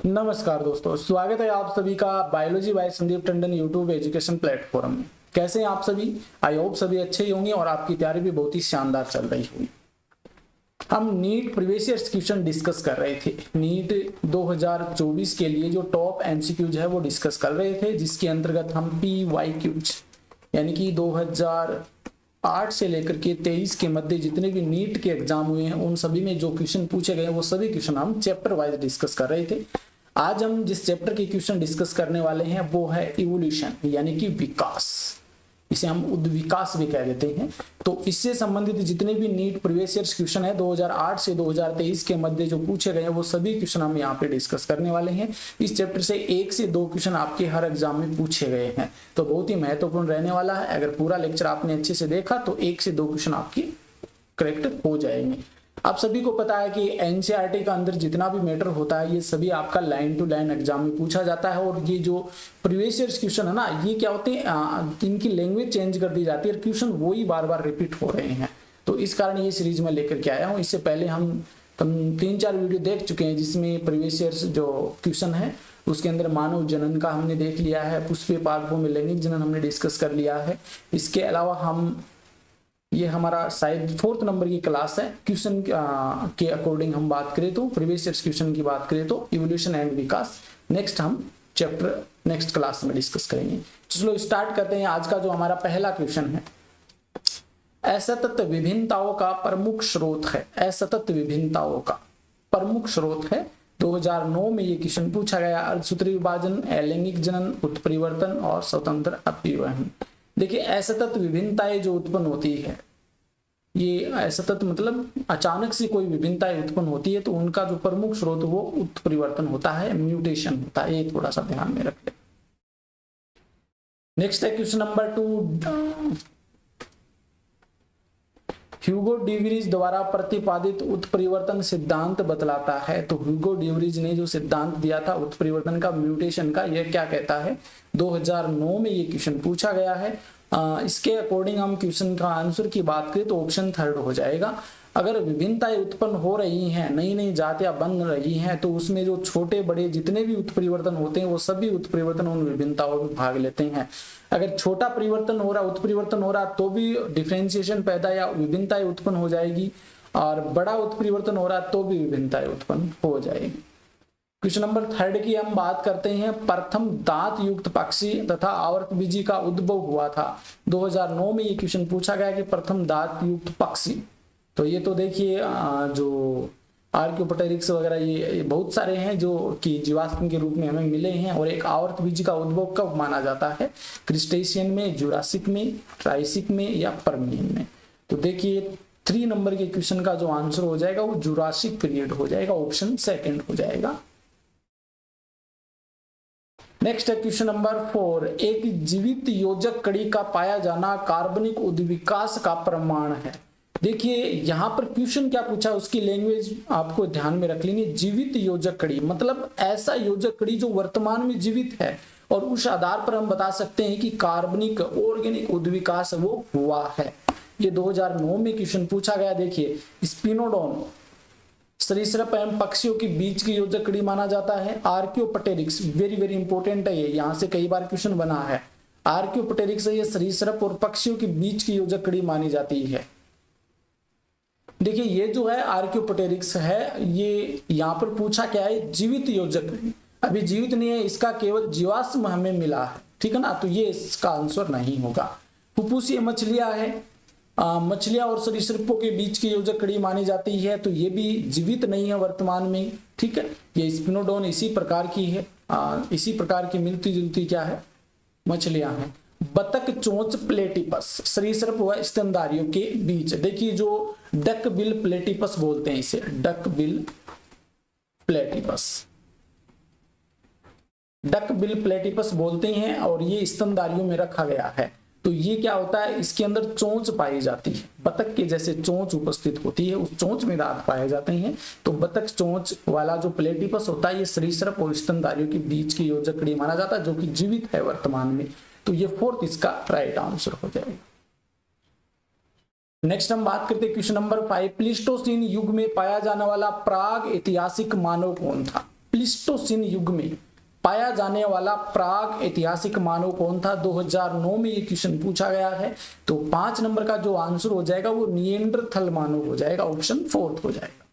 नमस्कार दोस्तों, स्वागत है आप सभी का biology by Sandeep Tandon YouTube education platform में। कैसे हैं आप सभी? आई होप सभी अच्छे ही होंगे और आपकी तैयारी भी बहुत ही शानदार चल रही होगी। हम NEET previous year question discuss कर रहे थे। नीट 2024 के लिए जो टॉप एमसीक्यूज है वो डिस्कस कर रहे थे, जिसके अंतर्गत हम PYQs यानी कि 2008 से लेकर के 23 के मध्य जितने भी नीट के एग्जाम हुए हैं उन सभी में जो क्वेश्चन पूछे गए वो सभी क्वेश्चन हम चैप्टर वाइज डिस्कस कर रहे थे। आज हम जिस चैप्टर के क्वेश्चन डिस्कस करने वाले हैं वो है इवोल्यूशन यानी कि विकास। इसे हम उद्विकास भी कह देते हैं। तो इससे संबंधित जितने भी नीट प्रीवियस ईयर क्वेश्चन है 2008 से 2023 के मध्य जो पूछे गए हैं वो सभी क्वेश्चन हम यहाँ पे डिस्कस करने वाले हैं। इस चैप्टर से 1 से 2 क्वेश्चन आपके हर एग्जाम में पूछे गए हैं, तो बहुत ही महत्वपूर्ण रहने वाला है। अगर पूरा लेक्चर आपने अच्छे से देखा तो 1 से 2 क्वेश्चन आपकी करेक्ट हो जाएंगे। आप सभी को पता है कि एनसीईआरटी का अंदर जितना भी मैटर होता है ये सभी आपका लाइन टू लाइन एग्जाम में पूछा जाता है। और ये जो प्रीवियस ईयर क्वेश्चन है ना, ये क्या होते हैं, इनकी लैंग्वेज चेंज कर दी जाती है और क्वेश्चन वही बार बार रिपीट हो रहे हैं। तो इस कारण ये सीरीज में लेकर के आया हूँ। इससे पहले हम 3-4 वीडियो देख चुके हैं जिसमें प्रीवियस ईयर जो क्वेश्चन है उसके अंदर मानव जनन का हमने देख लिया है, पुष्पीय पादपों में लैंगिक जनन हमने डिस्कस कर लिया है। इसके अलावा हम ये हमारा शायद 4th नंबर की क्लास है। क्वेश्चन के अकॉर्डिंग हम बात करें तो प्रीवियस ईयर क्वेश्चन की बात करें तो इवोल्यूशन एंड विकास नेक्स्ट हम चैप्टर नेक्स्ट क्लास में डिस्कस करेंगे। चलो स्टार्ट करते हैं। आज का जो हमारा पहला क्वेश्चन है, असतत विभिन्नताओं का प्रमुख स्रोत है। असतत विभिन्नताओं का प्रमुख स्रोत है। 2009 में ये क्वेश्चन पूछा गया। अर्धसूत्री विभाजन, अलैंगिक जनन, उत्परिवर्तन और स्वतंत्र अपरिवहन। देखिए, असतत विभिन्नताएं जो उत्पन्न होती है, ये असतत मतलब अचानक से कोई विभिन्नताएं उत्पन्न होती है तो उनका जो प्रमुख स्रोत वो उत्परिवर्तन होता है, म्यूटेशन होता है। ये थोड़ा सा ध्यान में रख ले। नेक्स्ट है क्वेश्चन नंबर 2। ह्यूगो डिवरीज द्वारा प्रतिपादित उत्परिवर्तन सिद्धांत बतलाता है। तो ह्यूगो डिवरीज ने जो सिद्धांत दिया था उत्परिवर्तन का, म्यूटेशन का, यह क्या कहता है? 2009 में ये क्वेश्चन पूछा गया है। इसके अकॉर्डिंग हम क्वेश्चन का आंसर की बात करें तो ऑप्शन 3 हो जाएगा। अगर विभिन्नताएं उत्पन्न हो रही हैं, नई नई जातियां बन रही हैं, तो उसमें जो छोटे बड़े जितने भी उत्परिवर्तन होते हैं वो सभी उत्परिवर्तन उन विभिन्नताओं में भाग लेते हैं। अगर छोटा परिवर्तन हो रहा, उत्परिवर्तन हो रहा, तो भी डिफरेंशिएशन पैदा या विभिन्नताएं उत्पन्न हो जाएगी, और बड़ा उत्परिवर्तन हो रहा तो भी विभिन्नताएं उत्पन्न हो जाएगी। क्वेश्चन नंबर 3 की हम बात करते हैं। प्रथम दांत युक्त पक्षी तथा आवर्तबीजी का उद्भव हुआ था। 2009 में ये क्वेश्चन पूछा गया कि प्रथम दांत युक्त पक्षी। तो ये तो देखिए जो आर्कियोप्टेरिक्स वगैरह ये बहुत सारे हैं जो कि जीवाश्म के रूप में हमें मिले हैं। और एक आवर्तबीजी का उद्भव कब माना जाता है? क्रिस्टेशियन में, जुरासिक में, ट्राइसिक में या पर्मियन में। तो देखिए 3 नंबर के क्वेश्चन का जो आंसर हो जाएगा वो जुरासिक पीरियड हो जाएगा, ऑप्शन 2 हो जाएगा। नेक्स्ट है क्वेश्चन नंबर 4। एक जीवित योजक कड़ी का पाया जाना कार्बनिक उद्विकास का प्रमाण है। देखिए यहाँ पर क्वेश्चन क्या पूछा, उसकी लैंग्वेज आपको ध्यान में रख लेनी। जीवित योजक कड़ी मतलब ऐसा योजक कड़ी जो वर्तमान में जीवित है, और उस आधार पर हम बता सकते हैं कि कार्बनिक ऑर्गेनिक उद्विकास वो हुआ है। ये 2009 में क्वेश्चन पूछा गया। देखिए, स्पिनोडोन सरीसृप एवं पक्षियों के बीच की योजक कड़ी माना जाता है। आर्कियोप्टेरिक्स वेरी वेरी इंपॉर्टेंट है, ये यहाँ से कई बार क्वेश्चन बना है। आर्कियोप्टेरिक्स ये सरीसृप और पक्षियों के बीच की योजक कड़ी मानी जाती है। देखिए ये जो है आर्कियोप्टेरिक्स है, ये यहाँ पर पूछा क्या है? जीवित योजक कड़ी। अभी जीवित नहीं है, इसका केवल जीवाश्म हमें मिला है, ठीक है ना, तो ये इसका आंसर नहीं होगा। फुफ्फुसीय मछलियां है, मछलियां और सरीसृपों के बीच की योजक कड़ी मानी जाती है, तो ये भी जीवित नहीं है वर्तमान में, ठीक है। ये स्पिनोडोन इसी प्रकार की है, इसी प्रकार की मिलती जुलती क्या है मछलियां हैं। बतख चोंच प्लेटिपस सरीसृप व स्तनधारियों के बीच। देखिए जो डक बिल प्लेटिपस बोलते हैं इसे, duck bill platypus, duck bill platypus बोलते हैं, और ये स्तनधारियों में रखा गया है। तो ये क्या होता है, इसके अंदर चोंच पाई जाती है, बतख के जैसे चोंच उपस्थित होती है, उस चोंच में दांत पाए जाते हैं। तो बतख चोंच वाला जो प्लेटिपस होता है ये सरीसृप और स्तनधारियों के बीच की योजक कड़ी माना जाता है, जो कि जीवित है वर्तमान में। तो ये 4th इसका राइट आंसर हो जाएगा। नेक्स्ट हम बात करते हैं क्वेश्चन नंबर 5। प्लीस्टोसीन युग में पाया जाने वाला प्राग ऐतिहासिक मानव कौन था? प्लीस्टोसीन युग में पाया जाने वाला प्राग ऐतिहासिक मानव कौन था? 2009 में ये क्वेश्चन पूछा गया है। तो 5 नंबर का जो आंसर हो जाएगा वो निएंडरथल मानव हो जाएगा, ऑप्शन 4 हो जाएगा।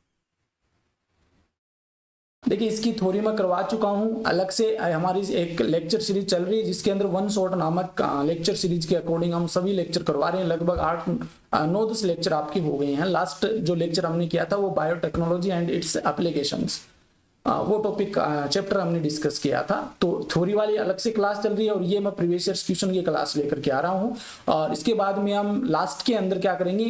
देखिए इसकी थ्योरी मैं करवा चुका हूं अलग से, हमारी एक लेक्चर सीरीज चल रही है जिसके अंदर वन शॉट नामक लेक्चर सीरीज के अकॉर्डिंग हम सभी लेक्चर करवा रहे हैं। लगभग 8-9-10 लेक्चर आपके हो गए हैं। लास्ट जो लेक्चर हमने किया था वो बायोटेक्नोलॉजी एंड इट्स एप्लीकेशंस, वो टॉपिक चैप्टर हमने डिस्कस किया था। तो थ्योरी वाली अलग से क्लास चल रही है और ये मैं प्रीवियस ईयर क्वेश्चन की क्लास लेकर के आ रहा हूँ। और इसके बाद में हम लास्ट के अंदर क्या करेंगे,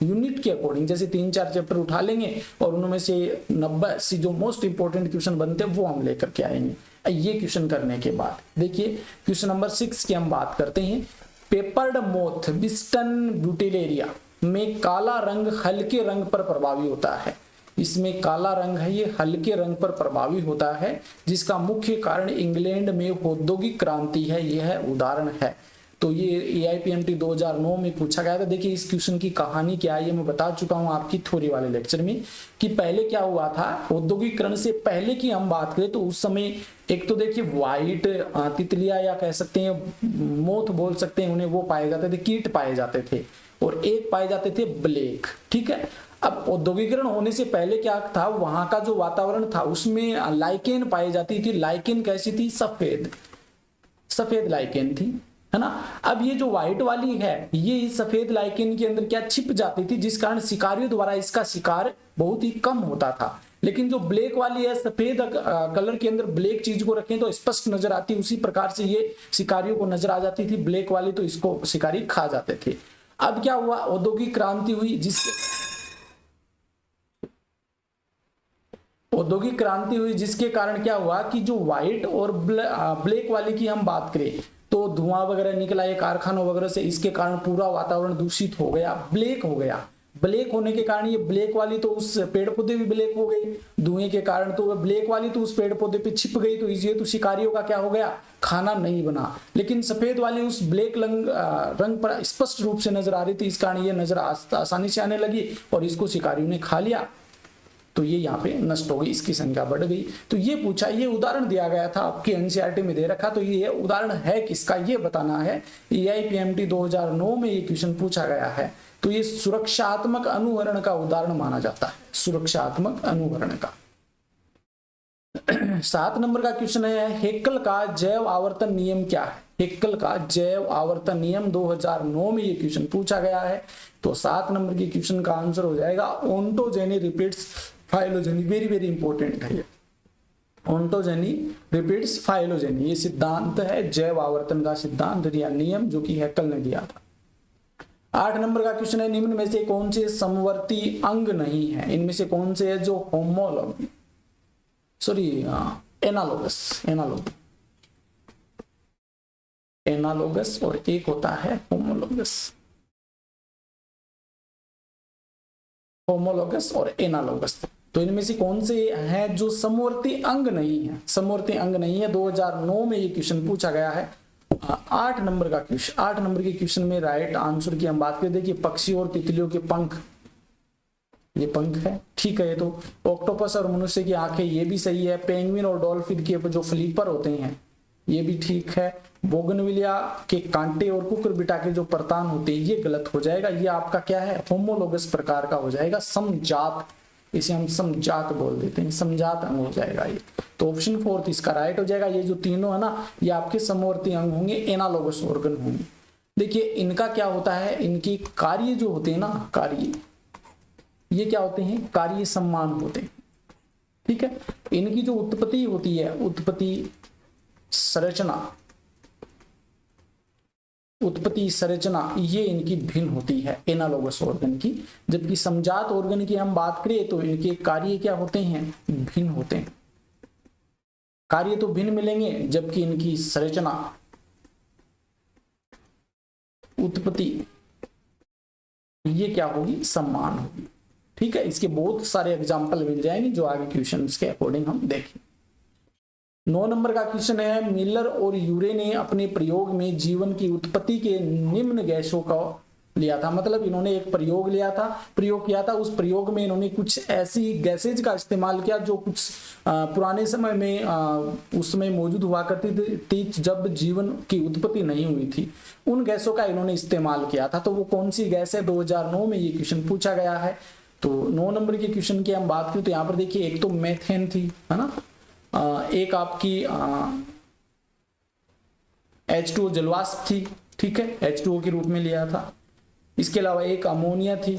यूनिट के अकॉर्डिंग जैसे 3-4 चैप्टर उठा लेंगे और उनमें से 90 जो मोस्ट इंपॉर्टेंट क्वेश्चन बनते हैं वो हम लेकर के आएंगे। ये क्वेश्चन करने के बाद देखिए क्वेश्चन नंबर 6 की हम बात करते हैं। पेपर्ड मोथ विस्टन ब्यूटिलेरिया में काला रंग हल्के रंग पर प्रभावी होता है। इसमें काला रंग है, ये हल्के रंग पर प्रभावी होता है, जिसका मुख्य कारण इंग्लैंड में औद्योगिक क्रांति है। यह उदाहरण है। तो ये AIPMT 2009 में पूछा गया था। देखिए इस क्वेश्चन की कहानी क्या है ये मैं बता चुका हूं आपकी थ्योरी वाले लेक्चर में कि पहले क्या हुआ था। औद्योगिकरण से पहले की हम बात करें तो उस समय एक तो देखिए व्हाइट तितलियां या कह सकते हैं मोथ बोल सकते हैं उन्हें, वो पाए जाते थे, कीट पाए जाते थे, और एक पाए जाते थे ब्लैक। ठीक है। अब औद्योगिकरण होने से पहले क्या था, वहां का जो वातावरण था उसमें लाइकेन पाई जाती थी। लाइकेन कैसी थी? सफेद सफेद लाइकेन थी, है ना। अब ये जो व्हाइट वाली है ये इस सफेद लाइकेन के अंदर क्या छिप जाती थी, जिस कारण शिकारियों द्वारा इसका शिकार बहुत ही कम होता था। लेकिन जो ब्लैक वाली है, सफेद कलर के अंदर ब्लैक चीज को रखें तो स्पष्ट नजर आती, उसी प्रकार से ये शिकारियों को नजर आ जाती थी ब्लैक वाली, तो इसको शिकारी खा जाते थे। अब क्या हुआ, औद्योगिक क्रांति हुई, जिसके कारण क्या हुआ कि जो व्हाइट और ब्लैक वाली की हम बात करें तो धुआं वगैरह निकला है कारखानों वगैरह से, इसके कारण पूरा वातावरण दूषित हो गया, ब्लैक हो गया। ब्लैक होने के कारण ये ब्लैक वाली तो उस पेड़ पौधे भी ब्लैक हो गई धुएं के कारण, तो वह ब्लैक वाली तो उस पेड़ पौधे पे छिप गई, तो इसलिए तो शिकारियों का क्या हो गया, खाना नहीं बना। लेकिन सफेद वाली उस ब्लैक रंग पर स्पष्ट रूप से नजर आ रही थी, इस कारण ये नजर आसानी से आने लगी और इसको शिकारियों ने खा लिया, तो ये यहाँ पे नष्ट हो गई, इसकी संख्या बढ़ गई। तो ये पूछा, ये उदाहरण दिया गया था आपके NCERT में दे रखा, तो ये उदाहरण है किसका ये बताना है। AIPMT 2009 में ये क्वेश्चन पूछा गया है। तो ये सुरक्षात्मक अनुहरण का उदाहरण माना जाता है, सुरक्षात्मक अनुहरण का। 7 नंबर का क्वेश्चन है, हेक्कल का जैव आवर्तन नियम क्या है? हेक्कल का जैव आवर्तन नियम 2009 में ये क्वेश्चन पूछा गया है। तो 7 नंबर के क्वेश्चन का आंसर हो जाएगा ontogeny repeats phylogeny. Very very important है ये, ओंटोजेनी रिपीट्स फाइलोजेनी। ये सिद्धांत है जैव आवर्तन का सिद्धांत या नियम जो कि हेक्कल ने दिया था। 8 नंबर का क्वेश्चन है, निम्न में से कौन से समवर्ती अंग नहीं है? इनमें से कौन से है जो होमोलॉग एनालोगस और एक होता है होमोलॉगस और एनालोगस। तो इनमें से कौन से हैं जो समवर्ती अंग नहीं है? समवर्ती अंग नहीं है, 2009 में ये क्वेश्चन पूछा गया है। 8 नंबर का क्वेश्चन, 8 नंबर के क्वेश्चन में राइट आंसर की हम बात करें, देखिए पक्षी और तितलियों के पंख, ये पंख है, ठीक है। ये तो ऑक्टोपस और मनुष्य की आंखें, ये भी सही है। पेंगुइन और डॉल्फिन के जो फ्लीपर होते हैं ये भी ठीक है। बोगनविलिया के कांटे और कुकुरबिटा के जो परतान होते हैं ये गलत हो जाएगा। ये आपका क्या है, होमोलोगस प्रकार का हो जाएगा, समजात, इसे हम समजात बोल देते हैं, समजात अंग हो जाएगा ये। तो ऑप्शन 4 इसका राइट हो जाएगा। ये जो तीनों है ना ये आपके समवर्ती अंग होंगे, एनालोगस ऑर्गन होंगे। देखिए इनका क्या होता है, इनकी कार्य जो होते हैं ना, कार्य ये क्या होते हैं, कार्य सम्मान होते हैं, ठीक है। इनकी जो उत्पत्ति होती है, उत्पत्ति संरचना ये इनकी भिन्न होती है एनालोगस ऑर्गन की। जबकि समजात ऑर्गन की हम बात करें तो इनके कार्य क्या होते हैं, भिन्न होते हैं। कार्य तो भिन्न मिलेंगे जबकि इनकी संरचना, उत्पत्ति ये क्या होगी, समान होगी, ठीक है। इसके बहुत सारे एग्जाम्पल मिल जाएंगे जो आगे क्वेश्चंस के अकॉर्डिंग हम देखें। 9 नंबर का क्वेश्चन है, मिलर और यूरे ने अपने प्रयोग में जीवन की उत्पत्ति के निम्न गैसों का लिया था, मतलब इन्होंने एक प्रयोग किया था। उस प्रयोग में इन्होंने कुछ ऐसी गैसेज का इस्तेमाल किया जो कुछ पुराने समय में उस समय मौजूद हुआ करती थी जब जीवन की उत्पत्ति नहीं हुई थी। उन गैसों का इन्होंने इस्तेमाल किया था। तो वो कौन सी गैस है, 2009 में ये क्वेश्चन पूछा गया है। तो 9 नंबर के क्वेश्चन की हम बात करें तो यहाँ पर देखिए, एक तो मेथेन थी, है ना, एक आपकी H2O जलवाष्प थी, ठीक है, H2O के रूप में लिया था। इसके अलावा एक अमोनिया थी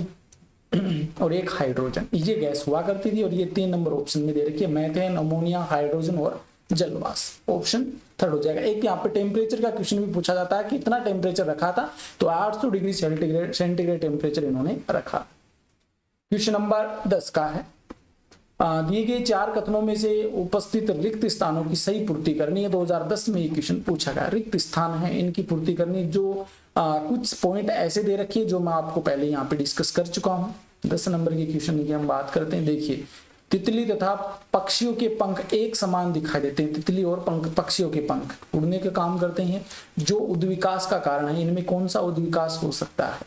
और एक हाइड्रोजन, ये गैस हुआ करती थी। और ये 3 नंबर ऑप्शन में दे रखी है, मेथेन, अमोनिया, हाइड्रोजन और जलवाष्प। ऑप्शन थर्ड हो जाएगा। एक यहाँ पे टेम्परेचर का क्वेश्चन भी पूछा जाता है, कितना टेम्परेचर रखा था, तो 800 डिग्री सेंटीग्रेड टेम्परेचर इन्होंने रखा। क्वेश्चन नंबर 10 का है, दिए गए 4 कथनों में से उपस्थित रिक्त स्थानों की सही पूर्ति करनी है। 2010 में ये क्वेश्चन पूछा गया। रिक्त स्थान है, इनकी पूर्ति करनी। जो कुछ पॉइंट ऐसे दे रखिए जो मैं आपको पहले यहाँ पे डिस्कस कर चुका हूँ। 10 नंबर के क्वेश्चन की हम बात करते हैं। देखिए, तितली तथा पक्षियों के पंख एक समान दिखाई देते हैं। तितली और पक्षियों के पंख उड़ने का काम करते हैं, जो उद्विकास का कारण है। इनमें कौन सा उद्विकास हो सकता है?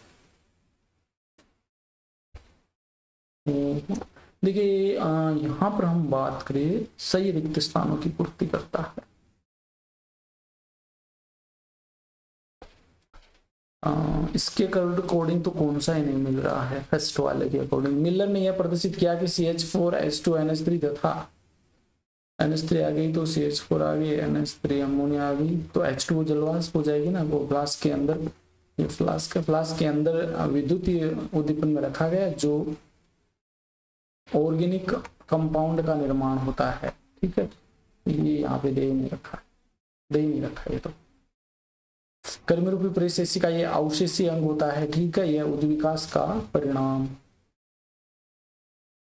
देखिए, यहाँ पर हम बात करें, सही रिक्त स्थानों की पूर्ति करता है। इसके अकॉर्डिंग तो कौन सा ही नहीं मिल रहा है, फर्स्ट वाले के अकॉर्डिंग। मिलर ने यह प्रदर्शित किया कि CH4H2NH3 तथा NH3 आ गई तो CH4 आ गई, NH3 अमोनिया आ गई, तो H2O जलवाष्प हो जाएगी ना। वो फ्लास्क के अंदर, ये फ्लास्क के अंदर विद्युतीय उद्दीपन में रखा गया, जो ऑर्गेनिक कंपाउंड का निर्माण होता है, ठीक है। ये यहाँ पे दे ही नहीं रखा, ये तो कर्म रूपी परिशेषी का ये अवशेषी अंग होता है, ठीक है। यह उद्विकास का परिणाम,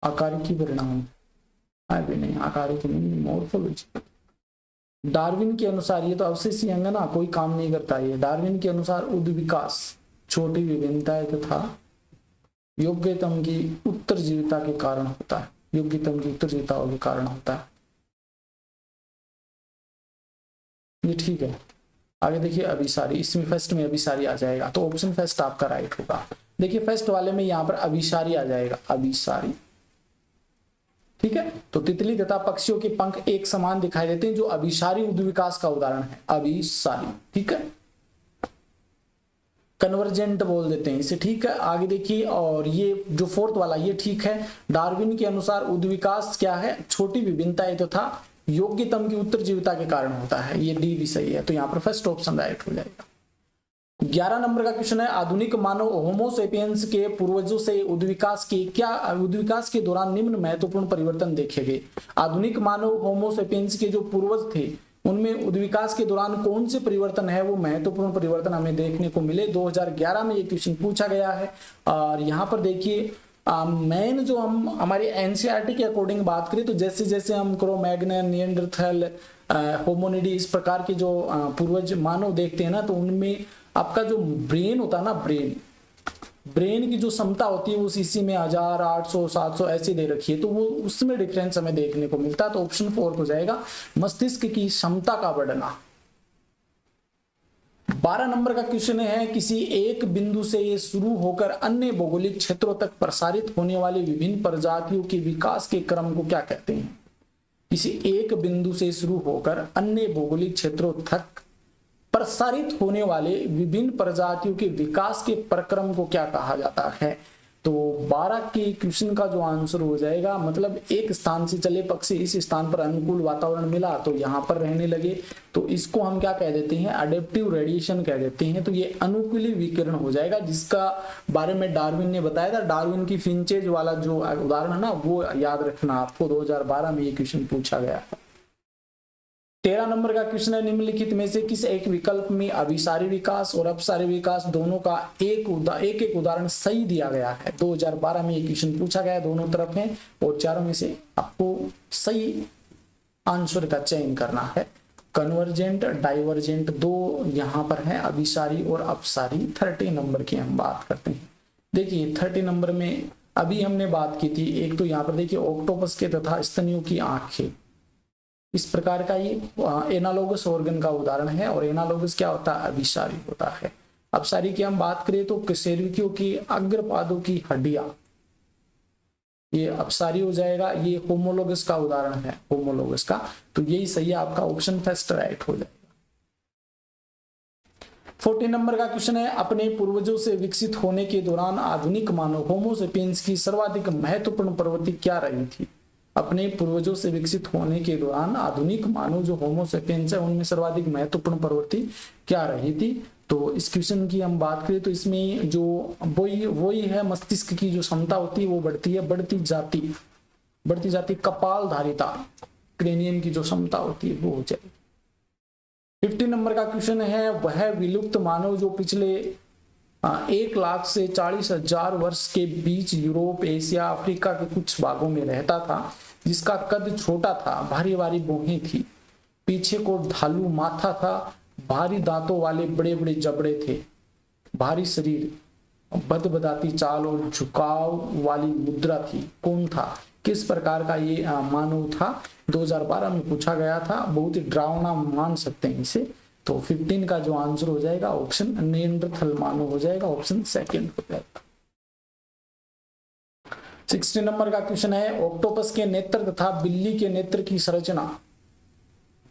आकारिकी परिणाम है भी नहीं, आकारिकी नहीं, मॉर्फोलॉजी। डार्विन के अनुसार ये तो अवशेषी अंग ना, कोई काम नहीं करता ये। डार्विन के अनुसार उद्विकास छोटी विभिन्नताएं तथा योग्यतम की उत्तरजीविता के कारण होता है, योग्यतम की उत्तरजीविताओं के कारण होता है। ये ठीक है। आगे देखिए, अभिसारी, इसमें फर्स्ट में अभिसारी आ जाएगा, तो ऑप्शन फर्स्ट आपका राइट होगा। देखिए, फर्स्ट वाले में यहाँ पर अभिसारी आ जाएगा, अभिसारी, ठीक है। तो तितली तथा पक्षियों के पंख एक समान दिखाई देते हैं, जो अभिसारी उद्विकास का उदाहरण है, अभिसारी, ठीक है। कन्वर्जेंट बोल देते हैं इसे, ठीक है। आगे देखिए, और ये जो फोर्थ वाला ये ठीक है। डार्विन के अनुसार उद्विकास क्या है, छोटी विभिन्नताएं तथा योग्यतम की उत्तरजीविता के कारण होता है। ये डी भी सही है, तो यहाँ पर फर्स्ट ऑप्शन राइट हो जाएगा। 11 नंबर का क्वेश्चन है, आधुनिक मानव होमोसेपियंस के पूर्वजों से उद्विकास के दौरान निम्न महत्वपूर्ण परिवर्तन देखे गए। आधुनिक मानव होमोसेपियंस के जो पूर्वज थे, उनमें उद्विकास के दौरान कौन से परिवर्तन है, वो महत्वपूर्ण परिवर्तन हमें देखने को मिले। 2011 में ये क्वेश्चन पूछा गया है। और यहाँ पर देखिए, मेन जो हम हमारे एनसीईआरटी के अकॉर्डिंग बात करें तो जैसे जैसे हम क्रो-मैग्नन, निएंडरथल, होमोनिडी, इस प्रकार के जो पूर्वज मानव देखते हैं ना, तो उनमें आपका जो ब्रेन होता है ना, ब्रेन की जो क्षमता होती है वो सीसी में 1000, 800, 700 ऐसी दे रखी है, तो वो उसमें डिफरेंस हमें देखने को मिलता है। तो ऑप्शन 4 हो जाएगा, मस्तिष्क की क्षमता का बढ़ना। 12 नंबर का क्वेश्चन है, किसी एक बिंदु से ये शुरू होकर अन्य भौगोलिक क्षेत्रों तक प्रसारित होने वाली विभिन्न प्रजातियों के विकास के क्रम को क्या कहते हैं? किसी एक बिंदु से शुरू होकर अन्य भौगोलिक क्षेत्रों तक प्रसारित होने वाले विभिन्न प्रजातियों के विकास के प्रक्रम को क्या कहा जाता है? तो 12 के क्वेश्चन का जो आंसर हो जाएगा, मतलब एक स्थान से चले पक्षी इस स्थान पर अनुकूल वातावरण मिला तो यहाँ पर रहने लगे, तो इसको हम क्या कह देते हैं, अडेप्टिव रेडिएशन कह देते हैं। तो ये अनुकूली विकिरण हो जाएगा, जिसका बारे में डार्विन ने बताया था। डार्विन की फिंचेज वाला जो उदाहरण है ना, वो याद रखना आपको, 2012 में ये क्वेश्चन पूछा गया है। 13 नंबर का क्वेश्चन है, निम्नलिखित में से किस एक विकल्प में अभिसारी विकास और अपसारी विकास दोनों का एक एक उदाहरण सही दिया गया है? 2012 में ये क्वेश्चन पूछा गया, दोनों तरफ है, और चारों में से आपको सही आंसर का चयन करना है। कन्वर्जेंट, डाइवर्जेंट दो यहाँ पर है, अभिसारी और अपसारी। 30 नंबर की हम बात करते हैं। देखिए 30 नंबर में अभी हमने बात की थी, एक तो यहाँ पर देखिए ऑक्टोपस के तथा स्तनियों की आंखें, इस प्रकार का ये एनालोगस ऑर्गन का उदाहरण है। और एनालोगस क्या होता है, अभिसारी होता है। अपसारी की हम बात करें तो कशेरुकियों की अग्रपादों की हड्डियां, ये अपसारी हो जाएगा। ये होमोलोगस का उदाहरण है, होमोलोगस का, तो यही सही है आपका ऑप्शन फर्स्ट राइट हो जाएगा। 14 नंबर का क्वेश्चन है, अपने पूर्वजों से विकसित होने के दौरान आधुनिक मानव होमो सेपियंस की सर्वाधिक महत्वपूर्ण प्रवृत्ति क्या रही थी? अपने पूर्वजों से विकसित होने के दौरान आधुनिक मानव जो होमो सेपियंस है उनमें सर्वाधिक महत्वपूर्ण प्रवृत्ति क्या रही थी? तो इस क्वेश्चन की हम बात करें तो इसमें जो वही है, मस्तिष्क की जो क्षमता होती है वो बढ़ती है, बढ़ती जाती कपालधारिता, क्रेनियम की जो क्षमता होती है वो हो जाएगी। 15 नंबर का क्वेश्चन है, वह विलुप्त मानव जो पिछले 1 लाख से 40,000 वर्ष के बीच यूरोप, एशिया, अफ्रीका के कुछ भागों में रहता था, जिसका कद छोटा था, भारी भारी भौहें थी, पीछे को ढालू माथा था, भारी दांतों वाले बड़े बड़े जबड़े थे, भारी शरीर, बदबदाती चाल और झुकाव वाली मुद्रा थी। कौन था? किस प्रकार का ये मानव था? 2012 में पूछा गया था, बहुत ही डरावना मान सकते हैं इसे। तो 15 का जो आंसर हो जाएगा ऑप्शन निएंडरथल मानव हो जाएगा, ऑप्शन सेकंड हो जाएगा। 16 नंबर का क्वेश्चन है, ऑक्टोपस के नेत्र तथा बिल्ली के नेत्र की संरचना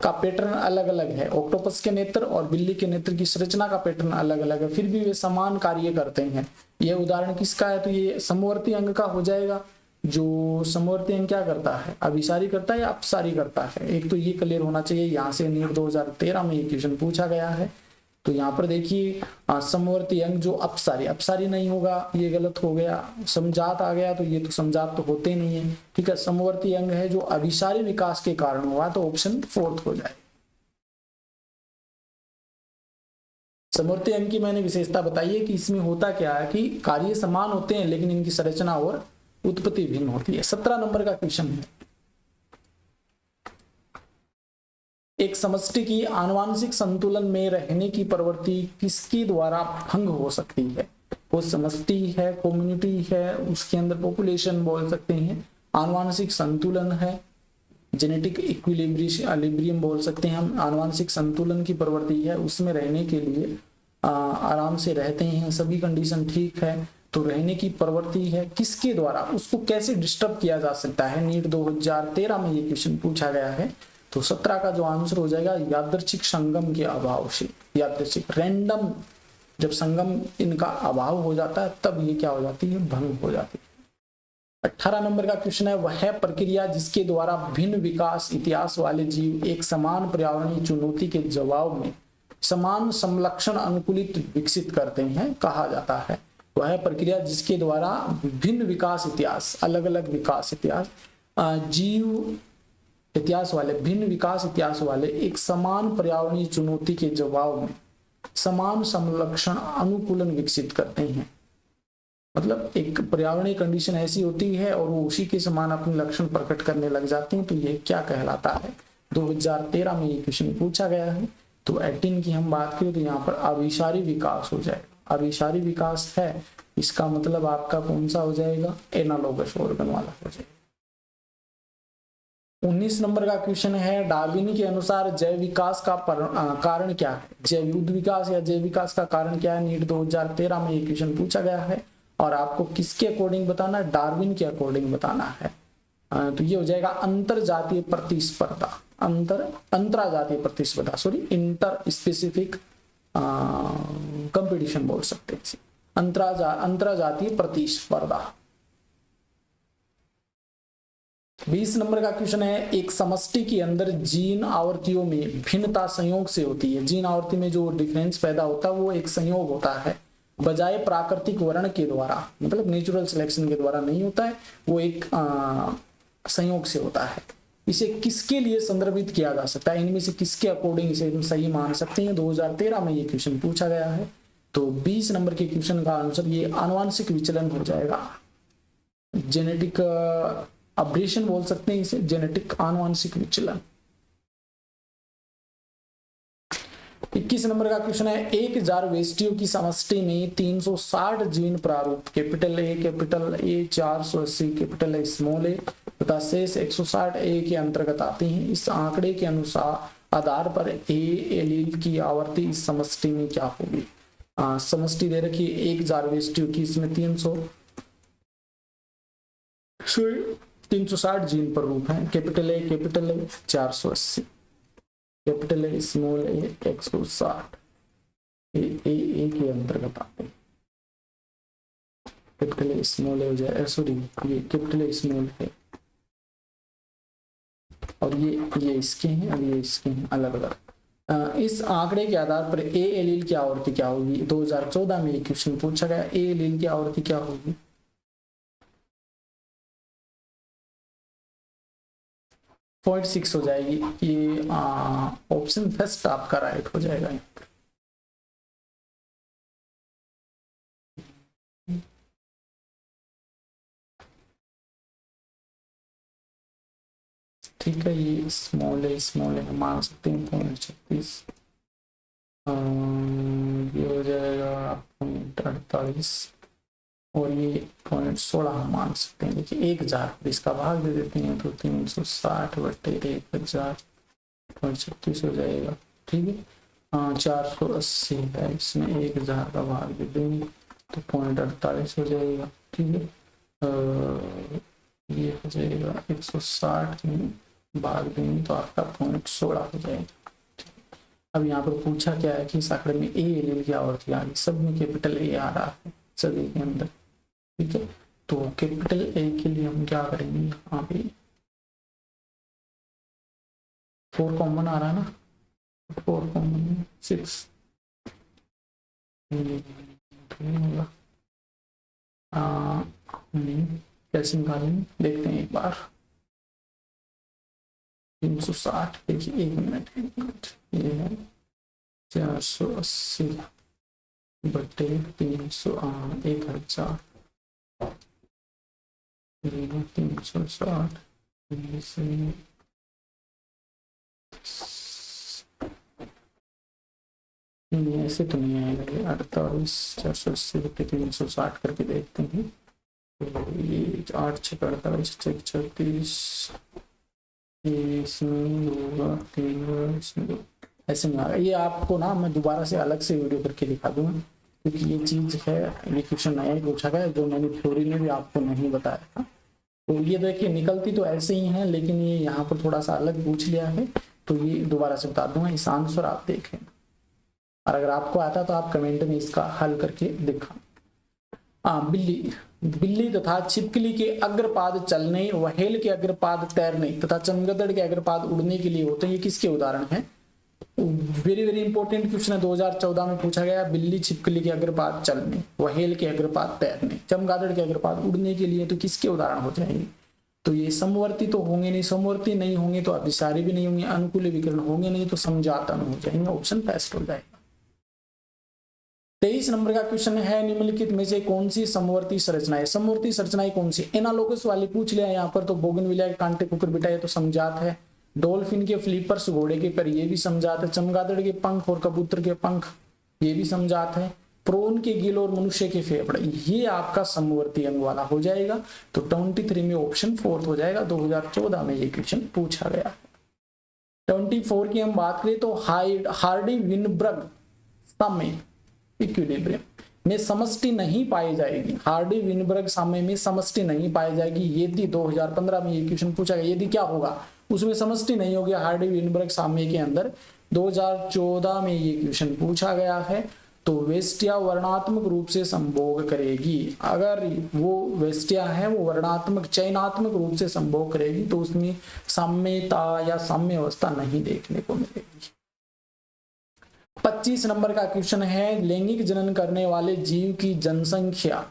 का पैटर्न अलग अलग है। ऑक्टोपस के नेत्र और बिल्ली के नेत्र की संरचना का पैटर्न अलग अलग है, फिर भी वे समान कार्य करते हैं। यह उदाहरण किसका है? तो ये समवर्ती अंग का हो जाएगा। जो समवर्ती अंग क्या करता है? अभिसारी करता है या अपसारी करता है? एक तो ये क्लियर होना चाहिए। यहाँ से नीट 2013 में ये क्वेश्चन पूछा गया है। तो यहाँ पर देखिए समवर्ती अंग जो अपसारी नहीं होगा, ये गलत हो गया। समजात आ गया तो ये तो समजात तो होते नहीं है, ठीक है। समवर्ती अंग है जो अभिसारी विकास के कारण हुआ, तो ऑप्शन 4 हो जाए। समवर्ती अंग की मैंने विशेषता बताई है कि इसमें होता क्या है कि कार्य समान होते हैं लेकिन इनकी संरचना और उत्पत्ति भिन्न होती है। 17 नंबर का क्वेश्चन है, एक समष्टि की आनुवंशिक संतुलन में रहने की प्रवृत्ति किसके द्वारा भंग हो सकती है? वो समष्टि है, कम्युनिटी है, उसके अंदर पॉपुलेशन बोल सकते हैं, आनुवंशिक संतुलन है, जेनेटिक इक्विलिब्रियम बोल सकते हैं हम। आनुवंशिक संतुलन की प्रवृत्ति है, उसमें रहने के लिए आराम से रहते हैं, सभी कंडीशन ठीक है, तो रहने की प्रवृत्ति है। किसके द्वारा? उसको कैसे डिस्टर्ब किया जा सकता है? नीट 2013 में ये क्वेश्चन पूछा गया है। तो 17 का जो आंसर हो जाएगा यादृच्छिक संगम के अभाव से, यादृच्छिक रैंडम जब संगम इनका अभाव हो जाता है तब ये क्या हो जाती है? भंग हो जाती है। 18 नंबर का क्वेश्चन है, वह प्रक्रिया जिसके द्वारा भिन्न विकास इतिहास वाले जीव एक समान पर्यावरणीय चुनौती के जवाब में समान समलक्षण अनुकूलित विकसित करते हैं, कहा जाता है। वह प्रक्रिया जिसके द्वारा भिन्न विकास इतिहास, अलग अलग विकास इतिहास, जीव इतिहास वाले, भिन्न विकास इतिहास वाले एक समान पर्यावरणीय चुनौती के जवाब में समान समलक्षण अनुकूलन विकसित करते हैं। मतलब एक पर्यावरणीय कंडीशन ऐसी होती है और वो उसी के समान अपने लक्षण प्रकट करने लग जाते हैं, तो ये क्या कहलाता है? 2013 में ये क्वेश्चन पूछा गया है। तो 18 की हम बात करें तो यहाँ पर अभिसारी विकास हो जाएगा। अभिसारी विकास है, इसका मतलब आपका कौन सा हो जाएगा? एनालोगस ऑर्गन वाला हो जाएगा। 19 नंबर का क्वेश्चन है, डार्विन के अनुसार जैव विकास का कारण क्या है? जैव विकास या जैव विकास का कारण क्या है? नीट 2013 में ये क्वेश्चन पूछा गया है और आपको किसके अकॉर्डिंग बताना है? डार्विन के अकॉर्डिंग बताना है। तो ये हो जाएगा अंतर जातीय प्रतिस्पर्धा, अंतराजातीय प्रतिस्पर्धा, सॉरी इंटर स्पेसिफिक कंपटीशन बोल सकते हैं, अंतराजातीय प्रतिस्पर्धा। 20 नंबर का क्वेश्चन है, एक समष्टि के अंदर जीन आवर्तियों में भिन्नता संयोग से होती है। जीन आवर्ती में जो डिफरेंस पैदा होता है वो एक संयोग होता है, बजाय प्राकृतिक वर्ण के द्वारा, मतलब नेचुरल सिलेक्शन के द्वारा नहीं होता है, वो एक संयोग से होता है। इसे किसके लिए संदर्भित किया जा सकता है? इनमें से किसके अकॉर्डिंग इसे सही मान सकते हैं? 2013 में ये क्वेश्चन पूछा गया है। तो 20 नंबर के क्वेश्चन का आंसर ये आनुवंशिक विचलन हो जाएगा। जेनेटिक अब्रेशन बोल सकते हैं इसे, जेनेटिक आनुवंशिक विचलन। 21 नंबर का क्वेश्चन है, 1000 वेष्टियों की समष्टि में 360 जीन प्रारूप capital A 480 capital A small A तथा शेष 160 ए के अंतर्गत आते हैं। इस आंकड़े के अनुसार आधार पर ए एलील की आवर्ती इस समष्टि में क्या होगी? समष्टि दे रखी है 1000 वेस्टिव की, इसमें 360 जीन पर रूप है। Capital A 480, capital A small A 160, A के अंतर्गत आते हैं। कैपिटल ए स्मॉल ए हो जाए, सॉरी ये कैपिटल ए स्मॉल है और ये इसके हैं और ये इसके हैं अलग अलग। इस आंकड़े के आधार पर ए एलील की आवृत्ति क्या होगी? 2014 में ये क्वेश्चन पूछा गया, ए एलील की आवृत्ति क्या होगी? 0.6 हो जाएगी। ये ऑप्शन फर्स्ट आपका राइट हो जाएगा यहाँ पर। ठीक है, ये स्मॉल है मान सकते हैं 0.36, ये हो जाएगा 0.48 और ये 0.16 हम मान सकते हैं। देखिए 1000 इसका भाग दे देते हैं तो 360 बटे 1000 0.36 हो जाएगा। ठीक है, 480 है, इसमें 1000 का भाग दे देंगे तो 0.48 हो जाएगा। ठीक है, ये हो जाएगा 160 में भाग देंगे तो आपका 0.16 हो जाएगा। अब यहाँ पर पूछा क्या है कि इस आंकड़े में ए एलील की आवृत्ति आ गई, सब में कैपिटल ए आ रहा है सभी के अंदर। ठीक है, तो कैपिटल ए के लिए हम क्या करेंगे, यहाँ पे 4 कॉमन आ रहा है ना, 4 कॉमन 6 होगा। कैसे निकालेंगे देखते हैं एक बार। 360 देखिए 1 मिनट ये है 480 बटे 300 1000 360 नहीं ऐसे तो नहीं आएगा ये 48 480 बटे 360 करके देखते हैं। तो ये 8 6 48 36 इसमें होगा 3 इसमें ऐसे नहीं आएगा। ये आपको ना मैं दोबारा से अलग से वीडियो करके दिखा दूंगा क्योंकि ये चीज है, ये क्वेश्चन नया ही पूछा गया जो मैंने थ्योरी में भी आपको नहीं बताया था। तो ये देखिए निकलती तो ऐसे ही है लेकिन ये यहाँ पर थोड़ा सा अलग पूछ लिया है तो ये दोबारा से बता दूंगा। इस आंसर आप देख लें और अगर आपको आता तो आप कमेंट में इसका हल करके दिखा। बिल्ली तथा छिपकली के अग्रपाद चलने, व्हेल के अग्रपाद तैरने तथा चमगादड़ के अग्रपाद उड़ने के लिए होते हैं। ये किसके उदाहरण हैं? वेरी वेरी इंपॉर्टेंट क्वेश्चन है, 2014 में पूछा गया। बिल्ली छिपकली के अग्रपाद चलने, व्हेल के अग्रपाद तैरने, चमगादड़ के अग्रपाद उड़ने के लिए तो किसके उदाहरण हो जाएंगे? तो ये समवर्ती तो होंगे नहीं, समवर्ती नहीं होंगे तो अभिसारी भी नहीं होंगे, अनुकूल विकर्ण होंगे नहीं तो समजातन हो जाएंगे। ऑप्शन बेस्ट हो जाएगा। 23 नंबर का क्वेश्चन है, निम्नलिखित में से कौन सी समवर्ती संरचनाएं? समवर्ती संरचनाएं कौन सी? एनालोगस वाली पूछ लिया यहाँ पर, तो बोगनविलिया के कांटे कुकुरबिटा ये तो समझात है। डॉल्फिन के फ्लिपर्स घोड़े के पर ये भी समझात है। चमगादड़ के पंख और कबूतर के पंख ये भी समझात है। प्रोन के गिल और मनुष्य के फेफड़े ये आपका समवर्ती अंग वाला हो जाएगा। तो 23 में ऑप्शन 4 हो जाएगा। 2014 में ये क्वेश्चन पूछा गया है। 24 की हम बात करें तो हार्डी विनबर्ग साम्य इक्विलिब्रियम में समष्टि नहीं पाई जाएगी। हार्डी विनबर्ग साम्य में समष्टि नहीं पाई जाएगी यदि 2015 में ये क्वेश्चन पूछा गया, यदि क्या होगा उसमें समष्टि नहीं होगी हार्डी विनबर्ग साम्य के अंदर। 2014 में ये क्वेश्चन पूछा गया है। तो वेस्टिया वर्णात्मक रूप से संभोग करेगी। अगर वो वेस्टिया है वो वर्णात्मक चयनात्मक रूप से संभोग करेगी तो उसमें साम्यता या साम्य अवस्था नहीं देखने को मिलेगी। 25 नंबर का क्वेश्चन है, लैंगिक जनन करने वाले जीव की जनसंख्या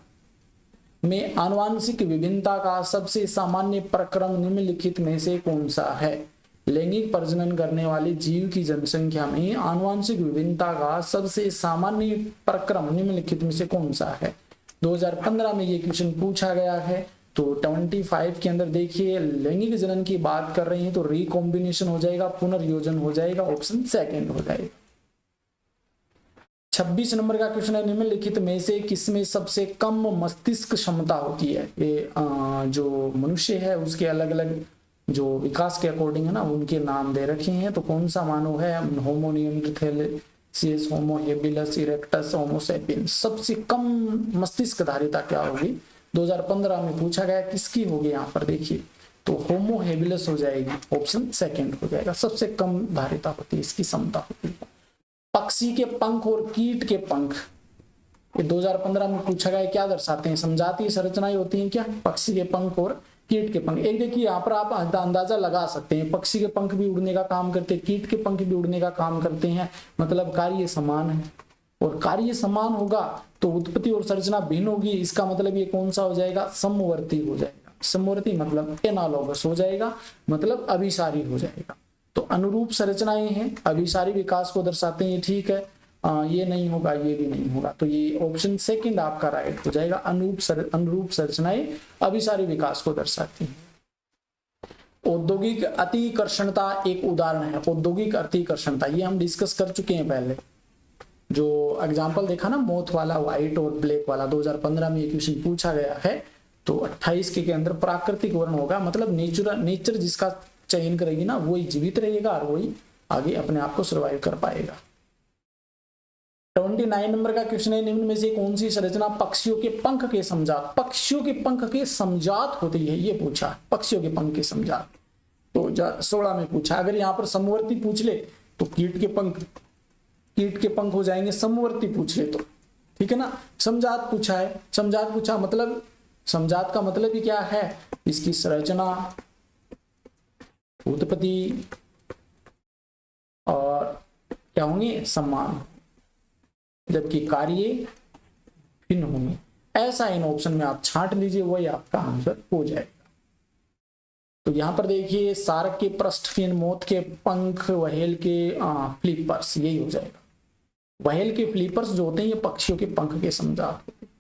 में आनुवांशिक विभिन्नता का सबसे सामान्य प्रक्रम निम्नलिखित में से कौन सा है? लैंगिक प्रजनन करने वाले जीव की जनसंख्या में आनुवांशिक विभिन्नता का सबसे सामान्य प्रक्रम निम्नलिखित में से कौन सा है? 2015 में ये क्वेश्चन पूछा गया है। तो 25 के अंदर देखिए लैंगिक जनन की बात कर रहे हैं तो रिकॉम्बिनेशन हो जाएगा, पुनर्योजन हो जाएगा, ऑप्शन सेकंड हो जाएगा। 26 नंबर का क्वेश्चन है, निम्नलिखित में से किसमें सबसे कम मस्तिष्क क्षमता होती है? ये जो मनुष्य है उसके अलग अलग जो विकास के अकॉर्डिंग है ना उनके नाम दे रखे हैं। तो कौन सा मानव है? होमो निएंडरथैल, सीएस होमो हेबिलस इरेक्टस होमो सेपियंस। सबसे कम मस्तिष्क धारिता क्या होगी 2015 में पूछा गया, किसकी होगी यहाँ पर देखिए, तो होमो हेबिलस हो जाएगी, ऑप्शन सेकंड हो जाएगा। सबसे कम धारिता होती है, इसकी क्षमता होती है। पक्षी के पंख और कीट के पंख, ये 2015 में पूछा गया, क्या दर्शाते हैं, समजातीय संरचनाएं होती हैं क्या, पक्षी के पंख और कीट के पंख। एक देखिए यहाँ पर आप अंदाजा लगा सकते हैं, पक्षी के पंख भी उड़ने का काम करते हैं, कीट के पंख भी उड़ने का काम करते हैं, मतलब कार्य समान है। और कार्य समान होगा तो उत्पत्ति और संरचना भिन्न होगी, इसका मतलब ये कौन सा हो जाएगा, समवर्ती हो जाएगा। समवर्ती मतलब एनालॉगस हो जाएगा, मतलब अभिसारी हो जाएगा। तो अनुरूप संरचनाएं हैं, अभिसारी विकास को दर्शाते हैं, ठीक है। ये नहीं होगा, ये भी नहीं होगा, तो ये ऑप्शन सेकंड आपका राइट हो जाएगा। अनुरूप संरचनाएं अभिसारी विकास को दर्शाती हैं। औद्योगिक अतिकर्षणता एक उदाहरण है। औद्योगिक अतिकर्षणता ये हम डिस्कस कर चुके हैं पहले, जो एग्जाम्पल देखा ना मोथ वाला, व्हाइट और ब्लैक वाला, 2015 में ये क्वेश्चन पूछा गया है। तो 28 के अंदर प्राकृतिक वर्ण होगा, मतलब नेचर जिसका चयन करेगी ना वही जीवित रहेगा और वही आगे अपने आप को सर्वाइव कर पाएगा। 29 नंबर का क्वेश्चन है, निम्न में से कौन सी संरचना पक्षियों के पंख के समजात, पक्षियों के पंख के समजात होती है, ये पूछा, पक्षियों के पंख के समजात। तो 16 में पूछा। अगर यहाँ पर समवर्ती पूछ ले तो कीट के पंख हो जाएंगे, समवर्ती पूछ ले तो, ठीक है ना। समजात पूछा है, समजात पूछा मतलब, समजात का मतलब ही क्या है, इसकी संरचना, उत्पत्ति और क्या होंगे, समान, जबकि कार्य भिन्न होंगे। ऐसा इन ऑप्शन में आप छांट लीजिए, वही आपका आंसर हो जाएगा। तो यहां पर देखिए, सारक के पृष्ठफिन, मोथ के पंख, व्हेल के फ्लिपर्स, यही हो जाएगा। व्हेल के फ्लिपर्स जो होते हैं ये पक्षियों के पंख के समजात होते हैं।